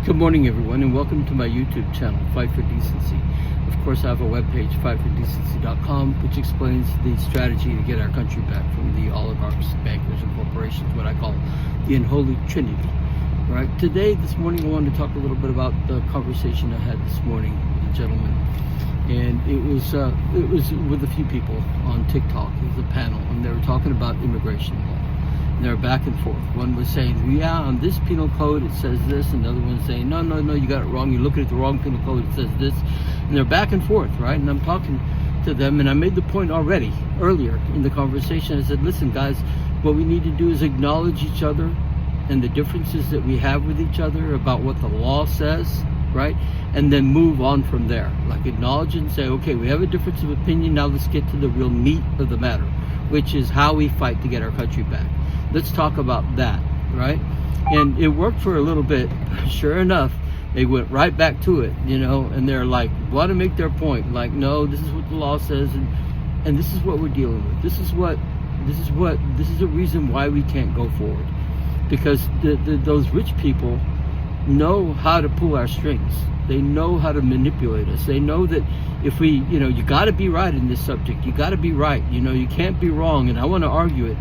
Good morning, everyone, and welcome to my YouTube channel, Fight for Decency. Of course, I have a webpage, fightfordecency.com, which explains the strategy to get our country back from the oligarchs, bankers, and corporations, what I call the unholy trinity. Right? Today, this morning, I wanted to talk a little bit about the conversation I had this morning with a gentleman. And it was with a few people on TikTok. It was a panel, and they were talking about immigration law. And they were back and forth. One was saying, yeah, on this penal code it says this, and the other one saying, no, you got it wrong. You're looking at the wrong penal code, it says this. And they're back and forth, right? And I'm talking to them, and I made the point earlier in the conversation. I said, listen, guys, what we need to do is acknowledge each other and the differences that we have with each other about what the law says, right? And then move on from there. Like, acknowledge it and say, okay, we have a difference of opinion. Now let's get to the real meat of the matter, which is how we fight to get our country back. Let's talk about that, right? And it worked for a little bit. Sure enough, they went right back to it, and they're like, want to make their point. Like, no, this is what the law says, and this is what we're dealing with. This is the reason why we can't go forward. Because those rich people know how to pull our strings. They know how to manipulate us. They know that if we, you got to be right in this subject. You got to be right. You can't be wrong. And I want to argue it.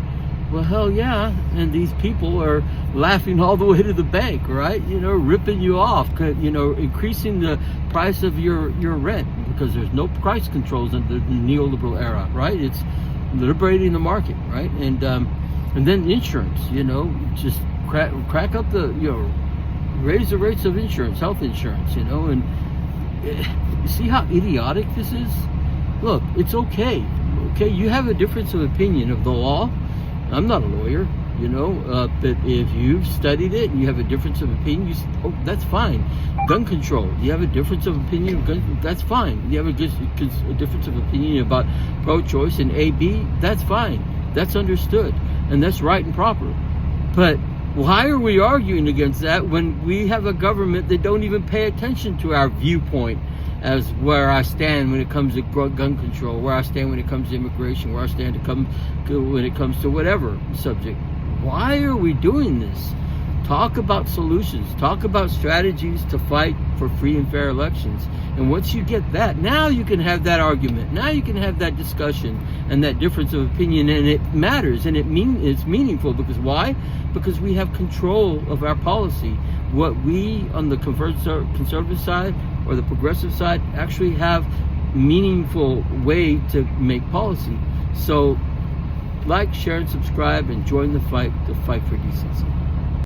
Well, hell yeah. And these people are laughing all the way to the bank, right? Ripping you off, increasing the price of your rent because there's no price controls under the neoliberal era, right? It's liberating the market, right? And then insurance, just crack up the, raise the rates of insurance, health insurance, and you see how idiotic this is? Look, it's okay. Okay, you have a difference of opinion of the law. I'm not a lawyer, but if you've studied it and you have a difference of opinion, that's fine. Gun control, you have a difference of opinion, that's fine. You have a difference of opinion about pro-choice and AB, that's fine. That's understood, and that's right and proper. But why are we arguing against that when we have a government that don't even pay attention to our viewpoint as where I stand when it comes to gun control, where I stand when it comes to immigration, where I stand when it comes to whatever subject? Why are we doing this? Talk about solutions. Talk about strategies to fight for free and fair elections. And once you get that, now you can have that argument. Now you can have that discussion and that difference of opinion, and it matters, and it's meaningful. Because why? Because we have control of our policy. What we on the conservative side or the progressive side actually have meaningful way to make policy. So like, share, and subscribe, and join the fight to fight for decency.